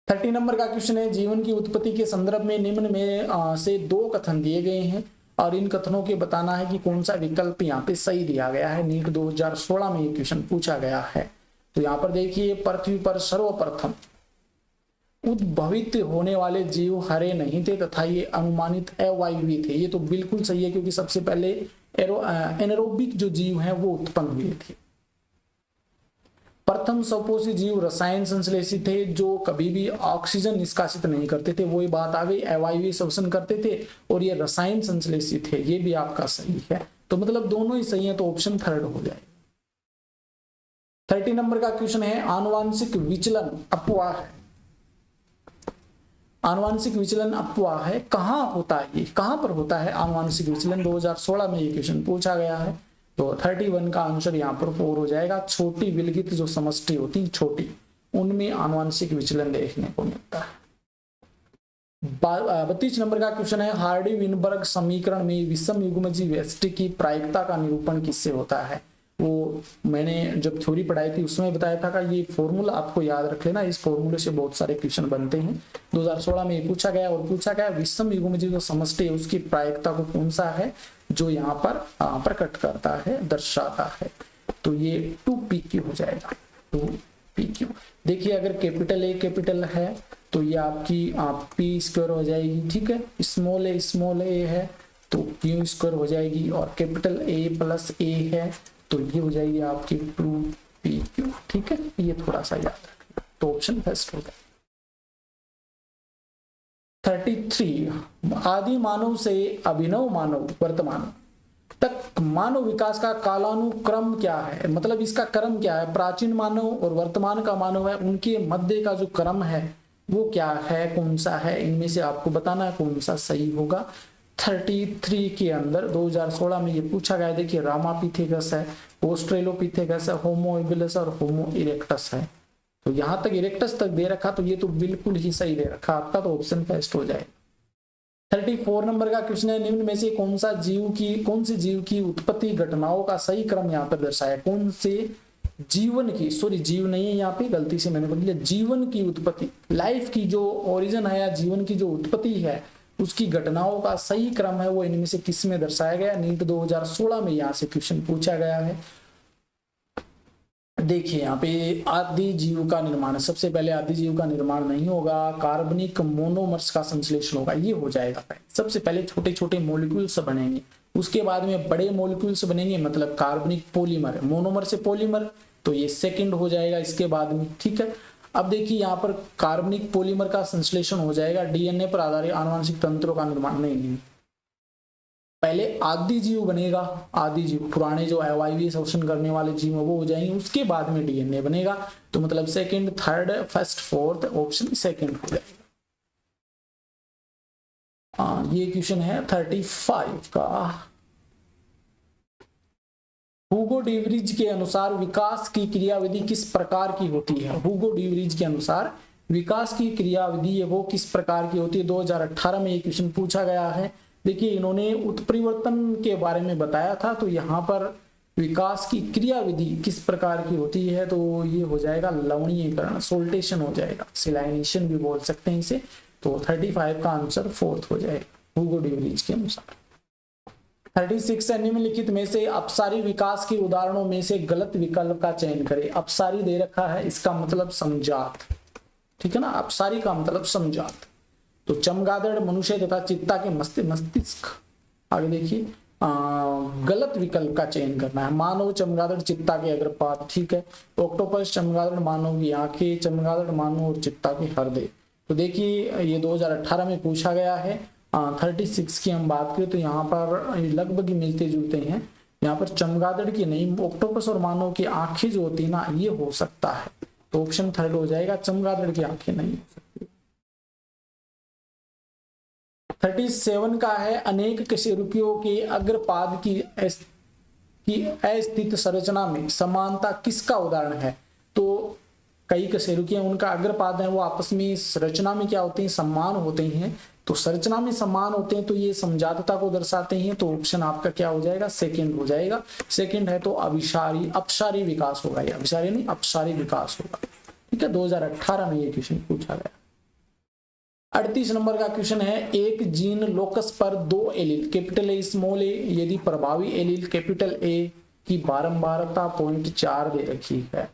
30 नंबर का क्वेश्चन है, जीवन की उत्पत्ति के संदर्भ में निम्न में से 2 कथन दिए गए हैं और इन कथनों के बताना है कि कौन सा विकल्प यहाँ पे सही दिया गया है। नीट 2016 में ये क्वेश्चन पूछा गया है। तो यहाँ पर देखिए, पृथ्वी पर सर्वप्रथम उद्भवित होने वाले जीव हरे नहीं थे तथा ये अनुमानित अवायवीय थे। ये तो बिल्कुल सही है, क्योंकि सबसे पहले एनारोबिक जो जीव हैं वो उत्पन्न हुए थे। प्रथम सपोषी जीव रसायन संश्लेषित थे, जो कभी भी ऑक्सीजन निष्कासित नहीं करते थे, वही बात आ गई, अवायवीय श्वसन करते थे और ये रसायन संश्लेषित थे, ये भी आपका सही है। तो मतलब दोनों ही सही है, तो ऑप्शन थर्ड हो जाएगा। 30 नंबर का क्वेश्चन है, आनुवांशिक विचलन अपवाह है। आनुवांशिक विचलन अपवाह है, कहां होता है, ये कहां पर होता है आनुवांशिक विचलन, 2016 में ये क्वेश्चन पूछा गया है। तो 31 का आंसर यहाँ पर 4 हो जाएगा। छोटी विलगित जो समष्टि होती है छोटी, उनमें आनुवांशिक विचलन देखने को मिलता है। 32 नंबर का क्वेश्चन है, हार्डी विनबर्ग समीकरण में विषम युग्मजीय व्यष्टि की प्रायिकता का निरूपण किससे होता है। वो मैंने जब थ्योरी पढ़ाई थी उसमें बताया था कि ये फॉर्मूला आपको याद रख लेना, इस फॉर्मूले से बहुत सारे क्वेश्चन बनते हैं। 2016 में ये पूछा गया और पूछा गया विषम युग्मजीय जो समष्टि है उसकी प्रायिकता को कौन सा है जो यहाँ पर प्रकट करता है, दर्शाता है। तो ये 2pq हो जाएगा, 2pq। देखिए, अगर कैपिटल ए कैपिटल है तो ये आपकी p² हो जाएगी, ठीक है। स्मॉल ए है तो q² हो जाएगी, और कैपिटल A प्लस A है तो ये हो जाएगी आपकी 2pq, ठीक है। ये थोड़ा सा याद रखना, तो ऑप्शन फर्स्ट होगा। 33, आदि मानव से अभिनव मानव वर्तमान तक मानव विकास का कालानुक्रम क्या है, मतलब इसका क्रम क्या है। प्राचीन मानव और वर्तमान का मानव है, उनके मध्य का जो क्रम है वो क्या है, कौन सा है, इनमें से आपको बताना है कौन सा सही होगा। 33 के अंदर 2016 में ये पूछा गया। देखिए, रामापिथेकस है, ऑस्ट्रेलोपिथेकस है, होमो हेबिलस और होमो इरेक्टस है। तो यहां तक इरेक्टस तक दे रखा, तो ये तो बिल्कुल ही सही दे रखा आपका, तो ऑप्शन फर्स्ट हो जाए। 34 नंबर का क्वेश्चन है, निम्न में से कौन सी जीव की उत्पत्ति घटनाओं का सही क्रम यहाँ पर दर्शाया। कौन से जीवन की, सॉरी जीव नहीं है यहाँ पे, गलती से मैंने बोल दिया, जीवन की उत्पत्ति, लाइफ की जो ओरिजिन है या जीवन की जो उत्पत्ति है उसकी घटनाओं का सही क्रम है वो इनमें से किस में दर्शाया गया। नीट 2016 में यहाँ से क्वेश्चन पूछा गया है। देखिए, यहाँ पे आदि जीव का निर्माण, सबसे पहले आदि जीव का निर्माण नहीं होगा, कार्बनिक मोनोमर्स का संश्लेषण होगा, ये हो जाएगा। सबसे पहले छोटे छोटे मॉलिक्यूल्स बनेंगे, उसके बाद में बड़े मॉलिक्यूल्स बनेंगे, मतलब कार्बनिक पॉलीमर, मोनोमर से पॉलीमर, तो ये सेकंड हो जाएगा इसके बाद में। ठीक है, अब देखिए यहाँ पर कार्बनिक पॉलीमर का संश्लेषण हो जाएगा, डीएनए पर आधारित आनुवंशिक तंत्रों का निर्माण। नहीं, पहले आदि जीव बनेगा, आदि जीव पुराने जो अवायवीय शोषण करने वाले जीव वो हो जाएंगे, उसके बाद में डीएनए बनेगा। तो मतलब second, third, first, fourth, option second हो जाएगा। ये क्वेश्चन है 35 का। हुगो डीवरीज के अनुसार विकास की क्रियाविधि किस प्रकार की होती है? हुगो डीवरीज के अनुसार विकास की क्रियाविधि वो किस प्रकार की होती है? 2018 में ये क्वेश्चन पूछा गया है। देखिए इन्होंने उत्परिवर्तन के बारे में बताया था, तो यहाँ पर विकास की क्रियाविधि किस प्रकार की होती है, तो ये हो जाएगा लवणीयकरण, सोल्टेशन हो जाएगा, सिलाइनेशन भी बोल सकते हैं इसे। तो 35 का आंसर फोर्थ हो जाएगा हुगो डीवरीज के अनुसार। 36 निम्नलिखित में से अपसारी विकास के उदाहरणों में से गलत विकल्प का चयन करें। अपसारी दे रखा है, इसका मतलब समजात, ठीक है ना, अपसारी का मतलब समजात। तो चमगादड़, मनुष्य तथा चित्ता के मस्तिष्क। आगे देखिए गलत विकल्प का चयन करना है। मानव, चमगादड़, चित्ता के अग्रपाद, ठीक है। ऑक्टोपस, चमगादड़, मानव की आंखें, चमगादड़, मानव और चित्ता के हृदय। तो देखिए ये 2018 में पूछा गया है। 36 की हम बात करें तो यहाँ पर लगभग ही मिलते जुलते हैं। यहाँ पर चमगादड़ की नहीं, ऑक्टोपस और मानव की आंखें जो होती है ना, ये हो सकता है। तो ऑप्शन थर्ड हो जाएगा, चमगादड़ की आंखें नहीं हो सकती। 37 का है, अनेक कशेरुकियों के अग्रपाद की अस्थित संरचना में समानता किसका उदाहरण है? तो कई कशेरुकियां, उनका अग्रपाद है, वो आपस में संरचना में क्या होते हैं? समान होते हैं। तो संरचना में समान होते हैं तो ये समजातता को दर्शाते हैं। तो ऑप्शन आपका क्या हो जाएगा? सेकंड हो जाएगा। सेकंड है तो अपसारी विकास होगा, या अभिसारी नहीं, अपसारी विकास होगा। ठीक है, 2018 में ये क्वेश्चन पूछा गया। 38 नंबर का क्वेश्चन है, एक जीन लोकस पर 2 एलील कैपिटल ए स्मॉल ए, यदि प्रभावी एलील कैपिटल ए की बारंबारता 0.4 दे रखी है,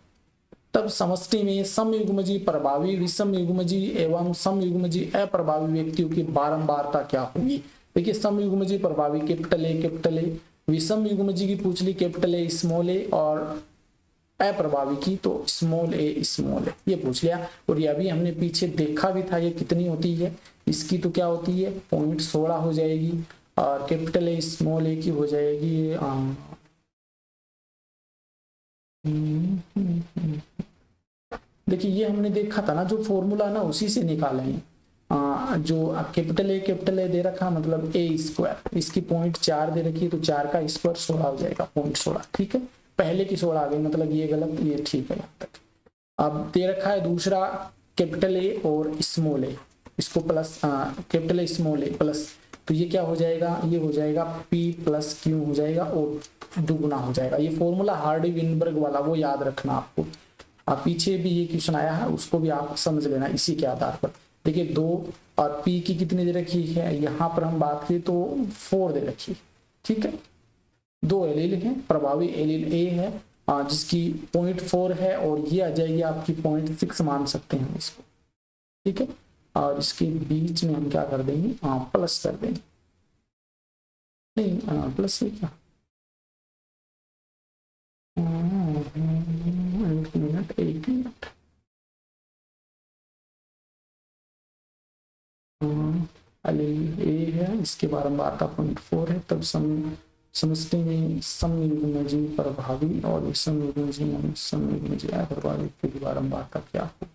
तब समष्टि में समयुग्मजी, प्रभावी, विषम युग्मजी एवं समयुग्मजी अप्रभावी व्यक्तियों की बारंबारता क्या होगी? देखिए समयुग्मजी प्रभावी कैपिटल ए, विषम युग्मजी की पूछ ली कैपिटल ए स्मॉल ए, और अप्रभावी की तो स्मॉल ए, ये पूछ लिया। और ये अभी हमने पीछे देखा भी था, ये कितनी होती है, इसकी तो क्या होती है 0.16 हो जाएगी, और कैपिटल ए स्मॉल ए की हो जाएगी देखिए ये हमने देखा था ना, जो फॉर्मूला ना उसी से निकाले हैं। जो कैपिटल ए दे रखा, मतलब ए स्क्वायर, इसकी 0.4 दे रखी है, तो 4 का स्क्वायर 16 हो जाएगा, 0.16। ठीक है, पहले की 16 आ गई, मतलब ये गलत, ये ठीक है यहाँ तक। अब दे रखा है दूसरा कैपिटल ए और स्मॉल ए, इसको plus capital A small A plus, तो ये क्या हो जाएगा? ये हो जाएगा P प्लस Q हो जाएगा और दुगुना हो जाएगा। ये फॉर्मूला हार्डी विनबर्ग वाला, वो याद रखना आपको। पीछे भी ये क्वेश्चन आया है, उसको भी आप समझ लेना इसी के आधार पर। देखिए 2 और P की कितनी दे रखी है, यहाँ पर हम बात करें तो 4 दे रखी है। ठीक है, 2 एलील है, प्रभावी एलील ए है जिसकी 0.4 है, और ये आ जाएगी आपकी 0.6 मान सकते हैं इसको। ठीक है, और इसके बीच में हम क्या कर देंगे? प्लस कर देंगे, नहीं प्लस है क्या, एक मिनट एलील ए है, इसके बारंबारता 0.4 है, तब समष्टि में समयुग्मजी प्रभावी और विषम युग्मजी अप्रभावी की बारंबारता क्या हो?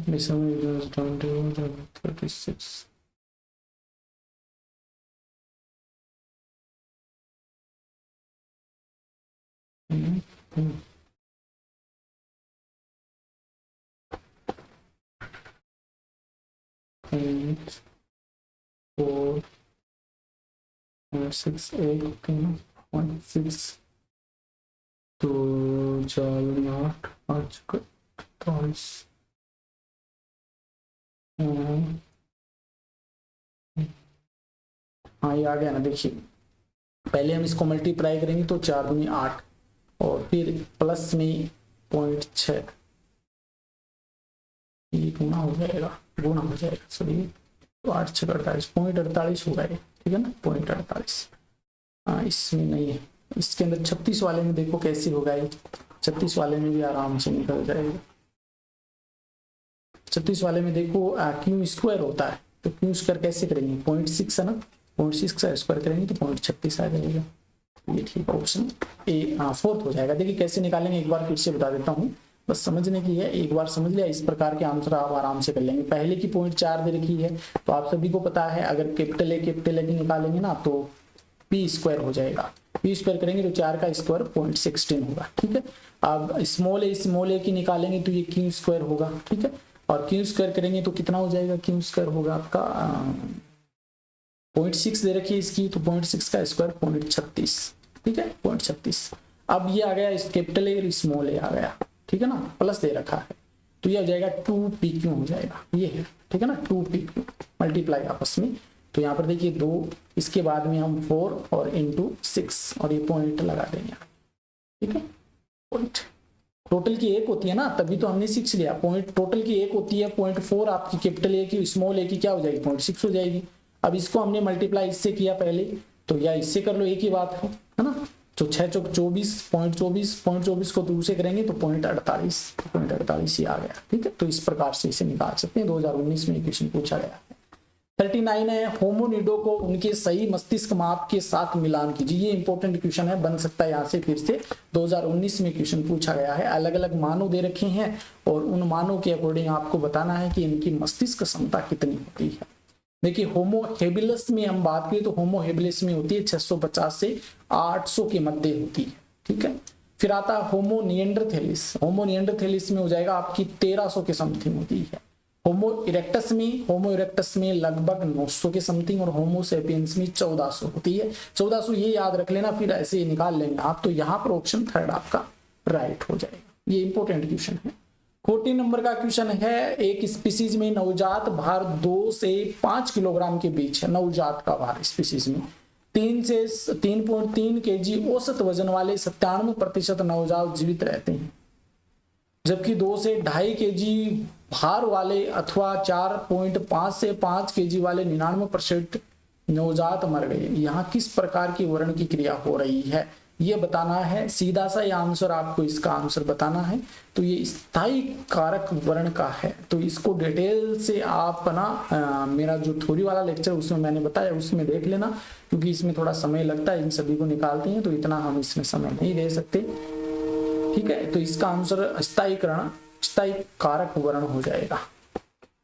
विषम युग्मजी 36 8 4 6 8 0.6 तो 4 8 5 23 हाँ ये आ गया ना। देखिए पहले हम इसको मल्टीप्लाई करेंगे तो 4 दूनी 8 और फिर प्लस में 0.6 गुना हो जाएगा, सॉरी तो 8 6 48 0.48 होगा ये, ठीक है ना 0.48। हाँ इसमें नहीं है, इसके अंदर 36 वाले में देखो कैसे होगा ये, 36 वाले में भी आराम से निकल जाएगा। 36 वाले में देखो क्यू स्क्वायर होता है, तो क्यू स्क्वायर कैसे करेंगे 0.6 है ना, 0.6 का स्क्वायर करेंगे तो 0.36 आ जाएगा। ये ठीक है, ऑप्शन ए फोर्थ हो जाएगा। देखिए कैसे निकालेंगे एक बार फिर से बता देता हूँ, बस समझने की है, एक बार समझ लिया इस प्रकार के आंसर आप आराम से कर लेंगे। पहले की 0.4 दे रखी है तो आप सभी को पता है अगर कैपिटल ए की निकालेंगे ना तो पी स्क्वायर हो जाएगा, पी स्क्वायर करेंगे तो 4 का स्क्वायर 0.16 होगा, ठीक है। अब स्मॉल ए की निकालेंगे तो ये क्यू स्क्वायर होगा, ठीक है, और क्यू स्क्वायर करेंगे तो कितना हो जाएगा, क्यू स्क्वायर होगा आपका 0.6 दे रखी है इसकी, तो 0.6 का स्क्वायर 0.36, ठीक है 0.36। अब ये आ गया कैपिटल ए और स्मॉल ए आ गया, ठीक है ना, प्लस दे रखा है तो ये हो जाएगा 2pq हो जाएगा, ये है ठीक है ना 2pq मल्टीप्लाई आपस में। तो यहाँ पर देखिए 2, इसके बाद में हम 4 और इंटू 6 और ये पॉइंट लगा देंगे, ठीक है। पॉइंट टोटल की 1 होती है ना, तभी तो हमने 6 लिया। पॉइंट टोटल की 1 होती है, 0.4 आपकी कैपिटल ए की, स्मॉल ए की क्या हो जाएगी 0.6 हो जाएगी। अब इसको हमने मल्टीप्लाई इससे किया पहले, तो या इससे कर लो, एक ही बात है ना। तो 6 चौक 24, 0.24 को 2 से करेंगे तो 0.48 ही आ गया, ठीक है। तो इस प्रकार से इसे निकाल सकते हैं। 2019 में क्वेश्चन पूछा गया है। 39 है, होमोनिडो को उनके सही मस्तिष्क माप के साथ मिलान कीजिए। ये इंपॉर्टेंट क्वेश्चन है, बन सकता है यहाँ से फिर से 2019 में क्वेश्चन पूछा गया है। अलग अलग मानों दे रखे हैं और उन मानों के अकॉर्डिंग आपको बताना है कि इनकी मस्तिष्क क्षमता कितनी होती है। देखिए होमो हेबिलस में हम बात करें तो होमो हेबिलस में होती है 650 से 800 के मध्य होती है, ठीक है। फिर आता है होमो निएंडरथैलिस, होमो निएंडरथैलिस में हो जाएगा आपकी 1300 के समथिंग होती है। होमो इरेक्टस में लगभग 900 के समथिंग और होमो सेपियंस में 1400 होती है। 1400 ये याद रख लेना, फिर ऐसे निकाल लेंगे आप। तो यहाँ पर ऑप्शन थर्ड आपका राइट हो जाएगा। ये इंपॉर्टेंट क्वेश्चन है। 14 नंबर का क्वेश्चन है, एक स्पीसीज में नवजात भार 2 से 5 किलोग्राम के बीच है। नवजात का भार स्पीसीज में 3 से 3.3 kg औसत वजन वाले 97% नवजात जीवित रहते हैं, जबकि 2 से 2.5 kg भार वाले अथवा 4.5 से 5 kg वाले 99% नवजात मर गए। यहाँ किस प्रकार की वर्ण की क्रिया हो रही है ये बताना है। सीधा सा ये आंसर आपको इसका आंसर बताना है। तो ये स्थायी कारक वर्ण का है। तो इसको डिटेल से आप ना मेरा जो थ्योरी वाला लेक्चर उसमें मैंने बताया उसमें देख लेना, क्योंकि इसमें थोड़ा समय लगता है, इन सभी को निकालते हैं तो इतना हम इसमें समय नहीं दे सकते, ठीक है। तो इसका आंसर स्थायी कारक वर्ण हो जाएगा।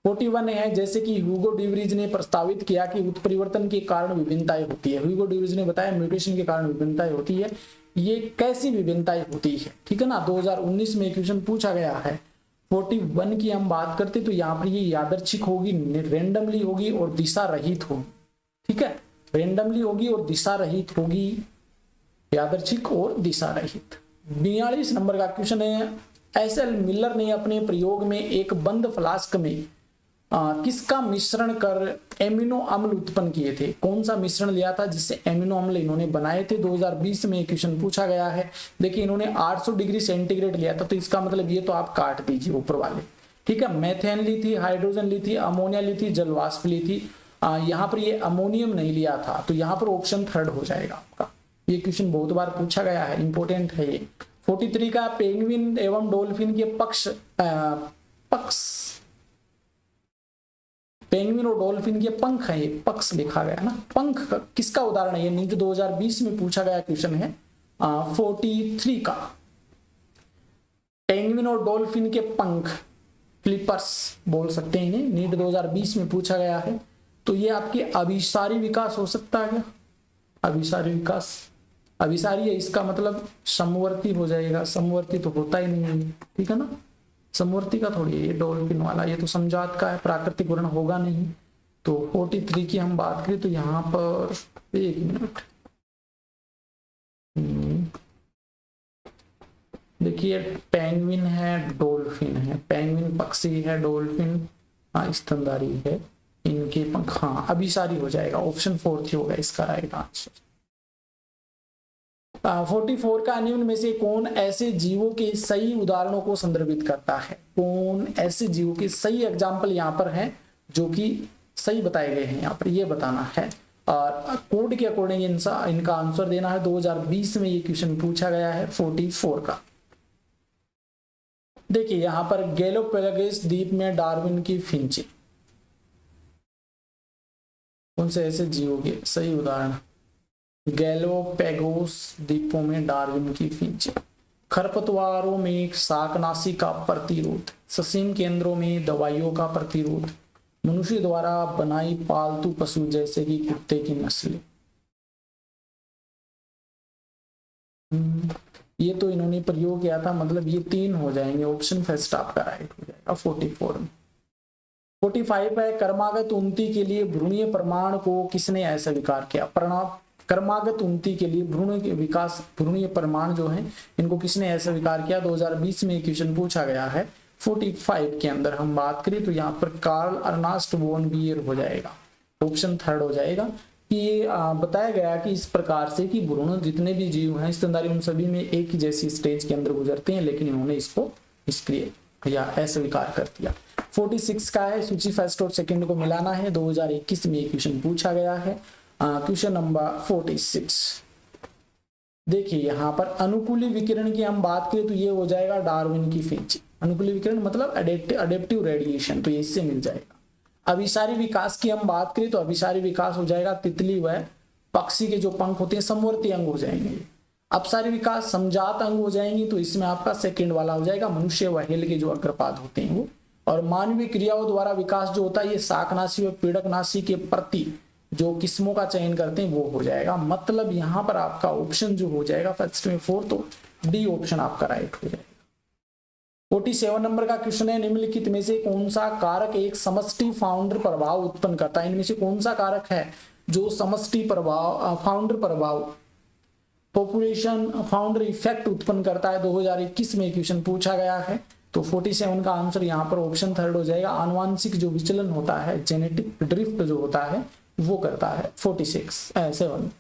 41 है, जैसे कि ह्यूगो डिवरीज ने प्रस्तावित किया कि उत्परिवर्तन के कारण विभिन्नताएं होती है। ह्यूगो डिवरीज ने बताया म्यूटेशन के कारण विभिन्नताएं होती है। ये कैसी विभिन्नताएं होती है, ठीक है ना। 2019 में क्वेश्चन पूछा गया है। 41 की हम बात करते तो यहाँ पर ये यादृच्छिक होगी, रेंडमली होगी और दिशा रहित होगी, ठीक है। रेंडमली होगी और दिशा रहित होगी, यादृच्छिक और दिशा रहित। 42 नंबर का क्वेश्चन है, एस.एल. मिलर ने अपने प्रयोग में एक बंद फ्लास्क में किसका मिश्रण कर एमिनो अम्ल उत्पन्न किए थे। कौन सा मिश्रण लिया था जिससे एमिनो अम्ल इन्होंने बनाए थे। 2020 में क्वेश्चन पूछा गया है। देखिए इन्होंने 800 डिग्री सेंटीग्रेड लिया था, तो इसका मतलब ये तो आप काट दीजिए ऊपर वाले, ठीक है। मेथेन ली थी, हाइड्रोजन ली थी, अमोनिया ली थी, जलवाष्प ली थी। यहाँ पर ये अमोनियम नहीं लिया था, तो यहाँ पर ऑप्शन थर्ड हो जाएगा आपका। ये क्वेश्चन बहुत बार पूछा गया है, इंपॉर्टेंट है ये। 43 का, पेंगुइन एवं डॉल्फिन के पेंगुइन और डॉल्फिन के पंख है, ये पक्ष लिखा गया ना, पंख का किसका उदाहरण है। ये नीट 2020 में पूछा गया क्वेश्चन है 43 का। पेंगुइन और डॉल्फिन के पंख, फ्लिपर्स बोल सकते हैं इन्हें, नीट 2020 में पूछा गया है। तो ये आपके अभिसारी विकास हो सकता है क्या, अभिसारी विकास, अभिसारी है इसका मतलब समवर्ती हो जाएगा। समवर्ती तो होता ही नहीं है, ठीक है ना, समवर्ती का थोड़ी ये डॉल्फिन वाला, ये तो समजात का है, प्राकृतिक वर्ण होगा नहीं। तो 43 की हम बात करें तो यहाँ पर एक मिनट देखिए, पेंगुइन है, डॉल्फिन है, पेंगुइन पक्षी है, डॉल्फिन स्तनधारी है, इनके पंख अभिसारी हो जाएगा। ऑप्शन 4 ही होगा इसका राइट आंसर। 44 का, निम्न में से कौन ऐसे जीवों के सही उदाहरणों को संदर्भित करता है। कौन ऐसे जीवों के सही एग्जाम्पल यहाँ पर है जो कि सही बताए गए हैं यहाँ पर, ये बताना है। और कोड के अकॉर्डिंग इनका आंसर देना है। 2020 में ये क्वेश्चन पूछा गया है 44 का। देखिए यहाँ पर गैलोपैगोस द्वीप में डार्विन की फिंच, कौन से ऐसे जीवों के सही उदाहरण, गैलोपैगोस द्वीपों में डार्विन की फिंच। खरपतवारों में शाकनाशी का प्रतिरोध, ससीम केंद्रों में दवाइयों का प्रतिरोध, मनुष्य द्वारा बनाई पालतू पशु जैसे कि कुत्ते की नस्लें। ये तो इन्होंने प्रयोग किया था, मतलब ये 3 हो जाएंगे, ऑप्शन फर्स्ट आपका राइट हो जाएगा 44 में। 45 है, कर्मागत उन्नति के लिए भ्रूणीय प्रमाण को किसने अस्वीकार किया। कर्मागत उन्नति के लिए भ्रूणीय प्रमाण जो है इनको किसने अस्वीकार किया। 2020 में क्वेश्चन पूछा गया है। 45 के अंदर हम बात करें तो यहाँ पर कार्ल अर्नास्ट वॉन बियर हो जाएगा, ऑप्शन थर्ड हो जाएगा। कि ये बताया गया कि इस प्रकार से कि भ्रूण जितने भी जीव हैं स्तनधारी उन सभी में एक ही जैसी स्टेज के अंदर गुजरते हैं, लेकिन इन्होंने इसको निष्क्रिय या अस्वीकार कर दिया। 46 का है, सूची फर्स्ट और सेकंड को मिलाना है। 2021 में क्वेश्चन पूछा गया है। क्वेश्चन नंबर 46 देखिए यहाँ पर अनुकूली विकिरण की हम बात करें तो ये हो जाएगा डार्विन की फिंच। अनुकूली विकिरण मतलब अडेप्टिव रेडिएशन, तो ये इससे मिल जाएगा। अभिसारी विकास की हम बात करें तो अभिसारी विकास हो जाएगा तितली व पक्षी के जो पंख होते हैं समवर्ती अंग हो जाएंगे। अपसारी विकास समजात अंग हो जाएंगी, तो इसमें आपका सेकंड वाला हो जाएगा मनुष्य व हेल के जो अग्रपाद होते हैं वो। और मानवीय क्रियाओं द्वारा विकास जो होता है ये शाकनाशी व पीड़कनाशी के प्रति जो किस्मों का चयन करते हैं वो हो जाएगा। मतलब यहाँ पर आपका ऑप्शन जो हो जाएगा फर्स्ट में 4, तो डी ऑप्शन आपका राइट हो जाएगा। 47 नंबर का क्वेश्चन है, निम्नलिखित में से कौन सा कारक एक समष्टि फाउंडर प्रभाव उत्पन्न करता है। इनमें से कौन सा कारक है जो समष्टि प्रभाव फाउंडर प्रभाव पॉपुलेशन फाउंडर इफेक्ट उत्पन्न करता है। 2021 में क्वेश्चन पूछा गया है। तो 47 का आंसर यहाँ पर ऑप्शन थर्ड हो जाएगा। आनुवांशिक जो विचलन होता है, जेनेटिक ड्रिफ्ट जो होता है वो करता है। 7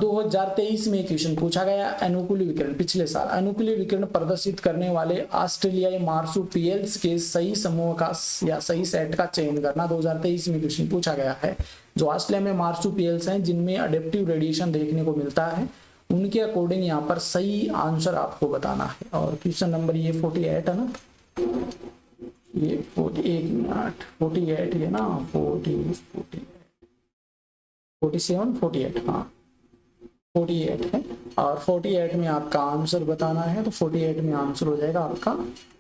2023 में क्वेश्चन पूछा गया अनुकूली विकिरण, पिछले साल अनुकूली विकिरण प्रदर्शित करने वाले ऑस्ट्रेलियाई मार्सुपियल्स के सही समूह का या सही सेट का चयन करना। 2023 में क्वेश्चन पूछा गया है। जो ऑस्ट्रेलिया में मार्सुपियल्स हैं जिनमें अडेप्टिव रेडिएशन देखने को मिलता है, उनके अकॉर्डिंग यहाँ पर सही आंसर आपको बताना है। और क्वेश्चन नंबर ये 48 है ना, ये 48 है ना, 47 48 हाँ 48 है। और 48 में आपका आंसर बताना है। तो 48 में आंसर हो जाएगा आपका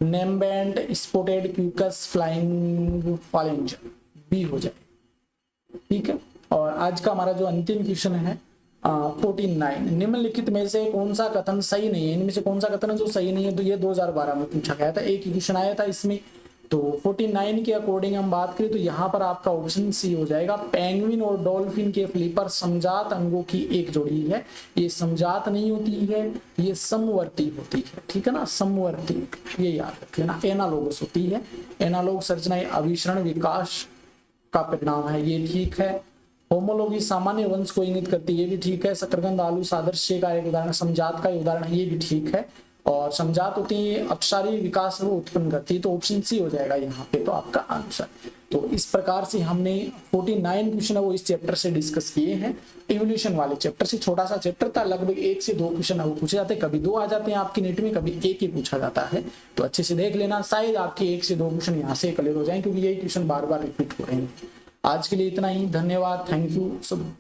नेमबैंड स्पॉटेड क्यूकस फ्लाइंग फालेंजर, बी हो जाएगा। ठीक है। और आज का हमारा जो अंतिम क्वेश्चन है 49, निम्नलिखित में से कौन सा कथन सही नहीं है। इनमें से कौन सा कथन है जो सही नहीं है। तो ये 2012 में पूछा गया था, एक क्वेश्चन आया था इसमें। तो 49 के अकॉर्डिंग हम बात करें तो यहाँ पर आपका ऑप्शन सी हो जाएगा। पेंगुइन और डॉल्फिन के फ्लीपर समजात अंगों की एक जोड़ी है। ये समजात नहीं होती है, ये समवर्ती होती है। ठीक है ना, समवर्ती, ये याद रखिए ना। एनालोगस होती है। एनालोग संरचनाएं अभिसरण विकास का परिणाम है, ये ठीक है। होमोलॉगी सामान्य वंश को इंगित करती है, ये भी ठीक है। शकरकंद आलू सादृश्य का एक उदाहरण, समजात का उदाहरण है, ये भी ठीक है। और समजात होती है अपसारी विकास वो उत्पन्न करती है, तो ऑप्शन सी हो जाएगा यहाँ पे तो आपका आंसर। तो इस प्रकार से हमने 49 क्वेश्चन है वो इस चैप्टर से डिस्कस किए हैं। इवोल्यूशन वाले चैप्टर से, छोटा सा चैप्टर था, लगभग 1 से 2 क्वेश्चन है वो पूछे जाते हैं। कभी 2 आ जाते हैं आपकी नीट में, कभी 1 ही पूछा जाता है। तो अच्छे से देख लेना, शायद आपके 1 से 2 क्वेश्चन यहाँ से क्लियर हो जाए, क्योंकि यही क्वेश्चन बार बार रिपीट हो रहे हैं। आज के लिए इतना ही, धन्यवाद, थैंक यू सब।